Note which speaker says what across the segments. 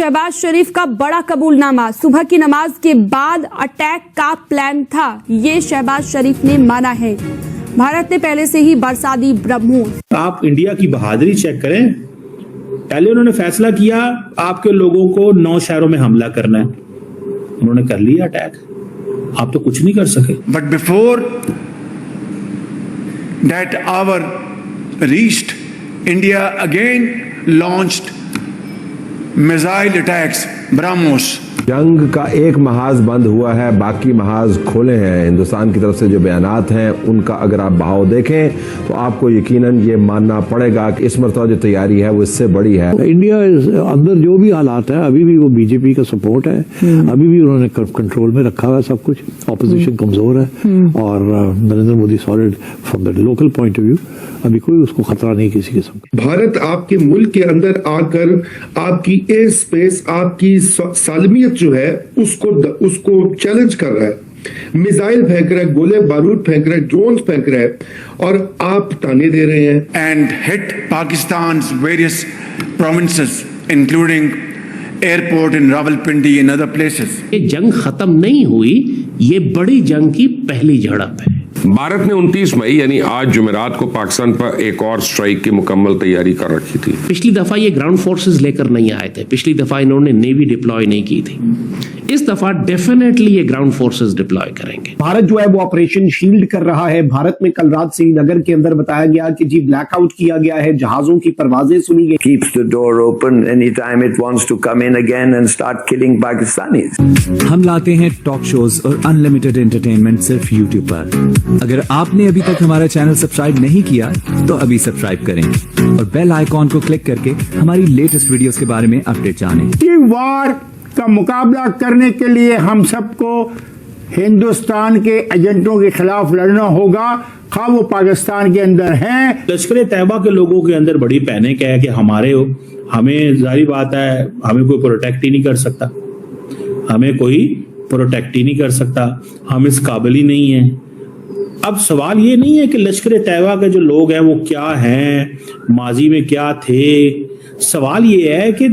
Speaker 1: शहबाज शरीफ का बड़ा कबूलनामा, सुबह की नमाज के बाद अटैक का प्लान था, ये शहबाज शरीफ ने माना है। भारत ने पहले से ही बरसा दी ब्रह्मोस।
Speaker 2: आप इंडिया की बहादुरी चेक करें। पहले उन्होंने फैसला किया आपके लोगों को 9 शहरों में हमला करना है, उन्होंने कर लिया अटैक। आप तो कुछ नहीं कर सके।
Speaker 3: But before that hour reached, India again launched missile attacks BrahMos.
Speaker 4: जंग का एक महाज बंद हुआ है, बाकी महाज खोले हैं। हिंदुस्तान की तरफ से जो बयानात हैं उनका अगर आप बहाव देखें तो आपको यकीनन ये मानना पड़ेगा कि इस मरतबा जो तैयारी है वो इससे बड़ी है।
Speaker 5: इंडिया अंदर जो भी हालात है, अभी भी वो बीजेपी का सपोर्ट है, अभी भी उन्होंने कंट्रोल में रखा हुआ है सब कुछ। ऑपोजिशन कमजोर है और Narendra Modi solid from the local point of view, अभी कोई उसको खतरा नहीं किसी किस्म का।
Speaker 6: भारत आपके मुल्क के अंदर आकर आपकी एयर स्पेस, आपकी सालमियत जो है उसको चैलेंज कर रहा है। मिसाइल फेंक रहा है, गोले बारूद फेंक रहा है, ड्रोन फेंक रहा है और आप ताने दे रहे हैं।
Speaker 3: And hit Pakistan's various provinces including airport in Rawalpindi and other places.
Speaker 7: ये जंग खत्म नहीं हुई, ये बड़ी जंग की पहली झड़प है।
Speaker 8: भारत ने 29 मई यानी आज जुमेरात को पाकिस्तान पर एक और स्ट्राइक की मुकम्मल तैयारी कर रखी थी।
Speaker 7: पिछली दफा ये ग्राउंड फोर्सेस लेकर नहीं आए थे, पिछली दफा इन्होंने नेवी डिप्लॉय नहीं की थी। इस दफा डेफिनेटली ये ग्राउंड फोर्सेस डिप्लॉय करेंगे।
Speaker 9: भारत जो है वो ऑपरेशन शील्ड कर रहा है। भारत में कल रात श्रीनगर के अंदर बताया गया कि जी ब्लैकआउट किया गया है, जहाजों की परवाजें सुनी गई।
Speaker 10: Keeps the door open anytime it wants to come in again and start killing Pakistanis.
Speaker 11: हम लाते हैं टॉक शोज और अनलिमिटेड एंटरटेनमेंट सिर्फ YouTube पर। अगर आपने अभी तक हमारा चैनल सब्सक्राइब नहीं किया तो अभी सब्सक्राइब करें और बेल आइकॉन को क्लिक करके हमारी लेटेस्ट वीडियोस के बारे में अपडेट जानें।
Speaker 12: वार का मुकाबला करने के लिए हम सबको हिंदुस्तान के एजेंटों के खिलाफ लड़ना होगा, खा वो पाकिस्तान के अंदर हैं।
Speaker 2: लश्कर तैयबा के लोगों के अंदर बड़ी पैनिक है कि हमें जारी बात है, हमें कोई प्रोटेक्ट ही नहीं कर सकता, हमें कोई प्रोटेक्ट ही नहीं कर सकता, हम इस काबिल ही नहीं है। अब सवाल ये नहीं है कि लश्कर तैयबा के जो लोग हैं वो क्या हैं, माजी में क्या थे। सवाल ये है कि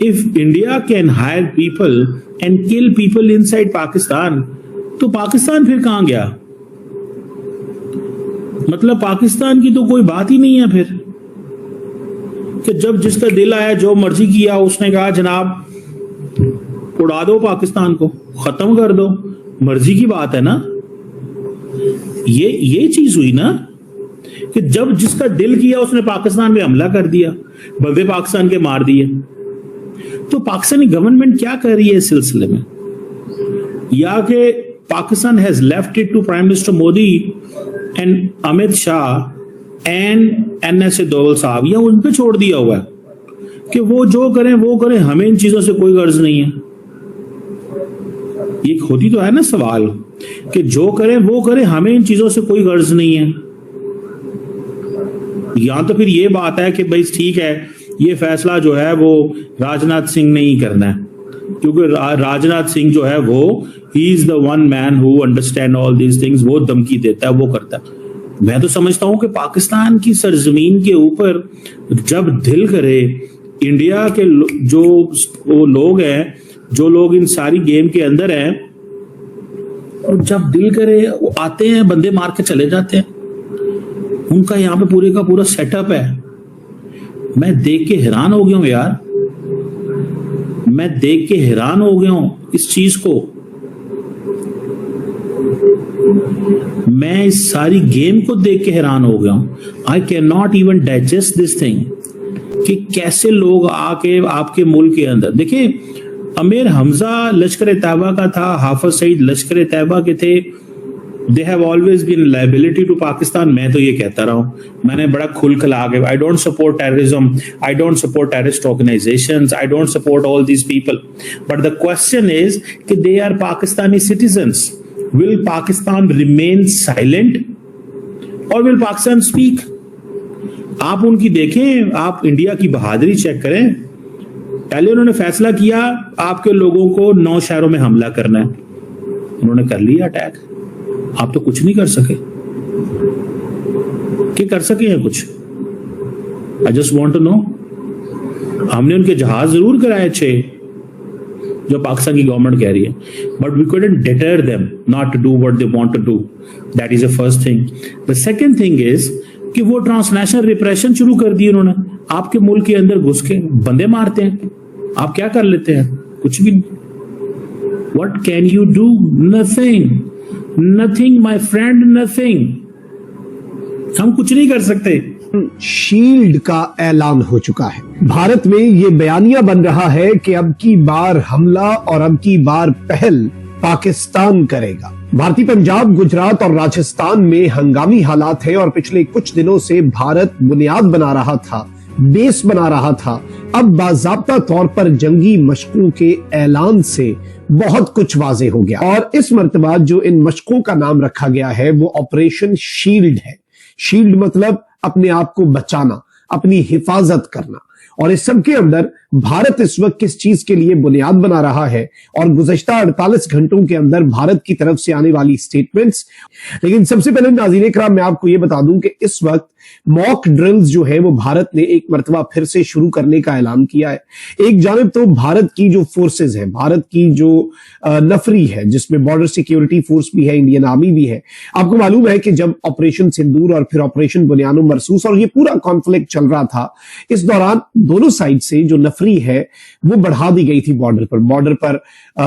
Speaker 2: if India can hire people and kill people inside Pakistan, तो पाकिस्तान फिर कहां गया? मतलब पाकिस्तान की तो कोई बात ही नहीं है फिर, कि जब जिसका दिल आया जो मर्जी किया, उसने कहा जनाब उड़ा दो पाकिस्तान को, खत्म कर दो, मर्जी की बात है ना। ये चीज हुई ना कि जब जिसका दिल किया उसने पाकिस्तान पे हमला कर दिया, बंदे पाकिस्तान के मार दिए। तो पाकिस्तानी गवर्नमेंट क्या कर रही है इस सिलसिले में? या कि Pakistan has left it to prime minister Modi and Amit Shah and NSA Doval साहब, या उन पे छोड़ दिया हुआ है कि वो जो करें वो करें, हमें इन चीजों से कोई गर्ज नहीं है। ये होती तो है ना सवाल कि जो करें वो करें, हमें इन चीजों से कोई गर्ज नहीं है। या तो फिर ये बात है कि भाई ठीक है, ये फैसला जो है वो राजनाथ सिंह ने ही करना है, क्योंकि राजनाथ सिंह जो है वो he is the one man who understand all these things, वो धमकी देता है, वो करता है। मैं तो समझता हूं कि पाकिस्तान की सरजमीन के ऊपर जब दिल करे, इंडिया के जो लोग हैं, जो लोग इन सारी गेम के अंदर हैं, जब दिल करे वो आते हैं, बंदे मार के चले जाते हैं। उनका यहाँ पे पूरे का पूरा सेटअप है। मैं देख के हैरान हो गया हूं यार, मैं देख के हैरान हो गया हूं इस चीज को। मैं इस सारी गेम को देख के हैरान हो गया हूं। I can not even digest this thing कि कैसे लोग आके आपके मुल्क के अंदर, देखिए अमीर हमजा लश्कर तैयबा का था, हाफिज सईद लश्कर तैयबा के थे। They have always been liability to Pakistan. मैं तो ये कहता रहा हूं, मैंने बड़ा खुल खला के, I don't support terrorism, I don't support terrorist organisations, I don't support all these people, but the question is कि they are Pakistani citizens. Will Pakistan remain silent और विल पाकिस्तान स्पीक? आप उनकी देखें, आप इंडिया की बहादुरी चेक करें। पहले उन्होंने फैसला किया आपके लोगों को 9 शहरों में हमला करना है, उन्होंने कर लिया अटैक। आप तो कुछ नहीं कर सके, कि कर सके हैं कुछ? I just want to know. हमने उनके जहाज जरूर कराए 6, जो पाकिस्तान की गवर्नमेंट कह रही है, but we couldn't deter them not to do what they want to do. That is the first thing. The second thing is कि वो ट्रांसनेशनल रिप्रेशन शुरू कर दी उन्होंने। आपके मुल्क के अंदर घुस के बंदे मारते हैं, आप क्या कर लेते हैं? कुछ भी। What can you do? Nothing, nothing my friend, nothing. हम कुछ नहीं कर सकते।
Speaker 9: शील्ड का ऐलान हो चुका है। भारत में ये बयानिया बन रहा है कि अब की बार हमला और अब की बार पहल पाकिस्तान करेगा। भारतीय पंजाब, गुजरात और राजस्थान में हंगामी हालात है और पिछले कुछ दिनों से भारत बुनियाद बना रहा था, बेस बना रहा था। अब बाज़ाब्ता तौर पर जंगी मशकों के ऐलान से बहुत कुछ वाज़ेह हो गया और इस मर्तबा जो इन मशकों का नाम रखा गया है वो ऑपरेशन शील्ड है। शील्ड मतलब अपने आप को बचाना, अपनी हिफाजत करना। और इस सब के अंदर भारत इस वक्त किस चीज के लिए बुनियाद बना रहा है और गुज़श्ता 48 घंटों के अंदर भारत की तरफ से आने वाली स्टेटमेंट्स। लेकिन सबसे पहले नाज़रीन कराम मैं आपको यह बता दूं कि इस वक्त मॉक ड्रिल्स जो है वो भारत ने एक मरतबा फिर से शुरू करने का ऐलान किया है। एक जानिब तो भारत की जो फोर्सेस है, भारत की जो नफरी है, जिसमें बॉर्डर सिक्योरिटी फोर्स भी है, इंडियन आर्मी भी है। आपको मालूम है कि जब ऑपरेशन सिंदूर और फिर ऑपरेशन बुनियानो मरसूस और ये पूरा कॉन्फ्लिक्ट चल रहा था, इस दौरान दोनों साइड से जो नफरी है वो बढ़ा दी गई थी बॉर्डर पर। बॉर्डर पर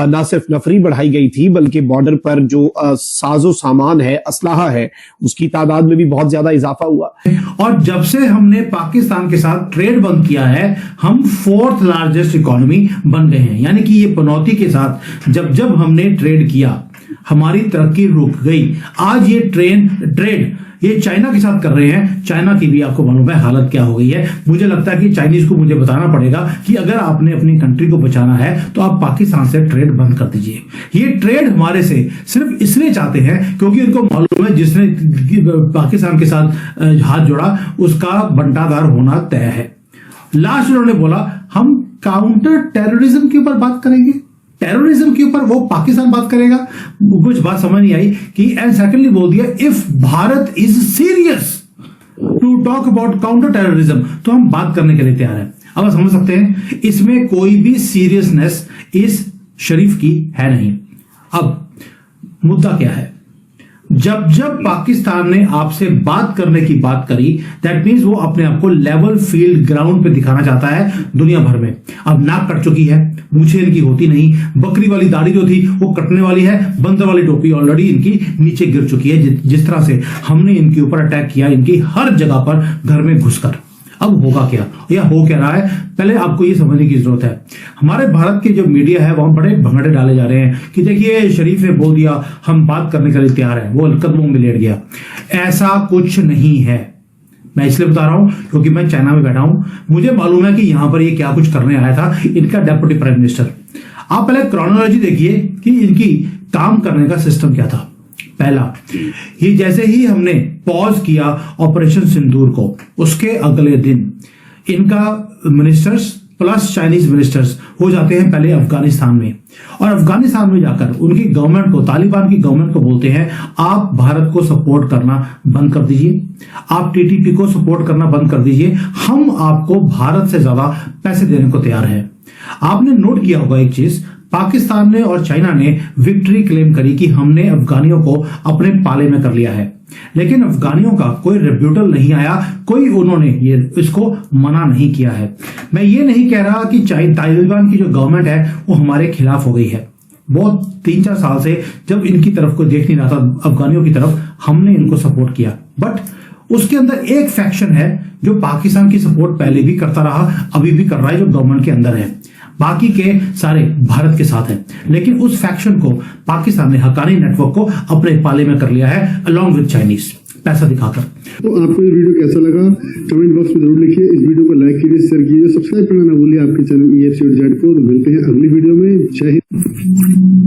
Speaker 9: ना सिर्फ नफरी बढ़ाई गई थी बल्कि बॉर्डर पर जो साजो सामान है, असलाहा है, उसकी तादाद में भी बहुत ज्यादा इजाफा हुआ।
Speaker 13: और जब से हमने पाकिस्तान के साथ ट्रेड बंद किया है, हम 4th लार्जेस्ट इकोनॉमी बन गए हैं। यानी कि ये पनौती के साथ जब जब हमने ट्रेड किया हमारी तरक्की रुक गई। आज ये ट्रेड ये चाइना के साथ कर रहे हैं। चाइना की भी आपको मालूम है हालत क्या हो गई है। मुझे लगता है कि चाइनीज को मुझे बताना पड़ेगा कि अगर आपने अपनी कंट्री को बचाना है तो आप पाकिस्तान से ट्रेड बंद कर दीजिए। ये ट्रेड हमारे से सिर्फ इसलिए चाहते हैं क्योंकि उनको मालूम है जिसने पाकिस्तान के साथ हाथ जोड़ा उसका बंटादार होना तय है। लास्ट उन्होंने बोला हम काउंटर टेररिज्म के ऊपर बात करेंगे, टेररिज्म के ऊपर वो पाकिस्तान बात करेगा। कुछ बात समझ नहीं आई कि एंड सेकंडली बोल दिया if Bharat is serious to talk about counter terrorism तो हम बात करने के लिए तैयार हैं। अब आप समझ सकते हैं इसमें कोई भी सीरियसनेस इस शरीफ की है नहीं। अब मुद्दा क्या है? जब जब पाकिस्तान ने आपसे बात करने की बात करी दैट मीन्स वो अपने आप को लेवल फील्ड ग्राउंड पे दिखाना चाहता है दुनिया भर में। अब नाक कट चुकी है, मूछें इनकी होती नहीं, बकरी वाली दाढ़ी जो थी वो कटने वाली है, बंदर वाली टोपी ऑलरेडी इनकी नीचे गिर चुकी है। जिस तरह से हमने इनके ऊपर अटैक किया इनकी हर जगह पर घर में घुसकर। अब होगा क्या या हो क्या रहा है पहले आपको ये समझने की जरूरत है। हमारे भारत के जो मीडिया है वहां बड़े भंगड़े डाले जा रहे हैं कि देखिए शरीफ ने बोल दिया हम बात करने के लिए तैयार है, वो कदमों में लेट गया। ऐसा कुछ नहीं है। मैं इसलिए बता रहा हूं क्योंकि मैं चाइना में बैठा हूं, मुझे मालूम है कि यहां पर ये क्या कुछ करने आया था इनका डेप्यूटी प्राइम मिनिस्टर। आप पहले क्रोनोलॉजी देखिए कि इनकी काम करने का सिस्टम क्या था। पहला, ये जैसे ही हमने पॉज किया ऑपरेशन सिंदूर को उसके अगले दिन इनका मिनिस्टर्स प्लस चाइनीज मिनिस्टर्स हो जाते हैं पहले अफगानिस्तान में और अफगानिस्तान में जाकर उनकी गवर्नमेंट को, तालिबान की गवर्नमेंट को बोलते हैं आप भारत को सपोर्ट करना बंद कर दीजिए, आप टीटीपी को सपोर्ट करना बंद कर दीजिए, हम आपको भारत से ज्यादा पैसे देने को तैयार है। आपने नोट किया होगा एक चीज, पाकिस्तान ने और चाइना ने विक्ट्री क्लेम करी कि हमने अफगानियों को अपने पाले में कर लिया है, लेकिन अफगानियों का कोई रिब्यूटल नहीं आया, कोई उन्होंने ये इसको मना नहीं किया है। मैं ये नहीं कह रहा कि तालिबान की जो गवर्नमेंट है वो हमारे खिलाफ हो गई है। बहुत 3-4 साल से जब इनकी तरफ को देख नहीं रहा था अफगानियों की तरफ, हमने इनको सपोर्ट किया, बट उसके अंदर एक फैक्शन है जो पाकिस्तान की सपोर्ट पहले भी करता रहा, अभी भी कर रहा है, जो गवर्नमेंट के अंदर है, बाकी के सारे भारत के साथ हैं। लेकिन उस फैक्शन को पाकिस्तान ने हक्कानी नेटवर्क को अपने पाले में कर लिया है अलॉन्ग विद चाइनीज पैसा दिखाकर।
Speaker 14: तो आपको ये वीडियो कैसा लगा कमेंट बॉक्स में जरूर लिखिए। इस वीडियो को लाइक कीजिए, शेयर कीजिए, सब्सक्राइब करना ना भूलिए आपके चैनल EFC.Z को। मिलते हैं अगली वीडियो में। जय हिंद।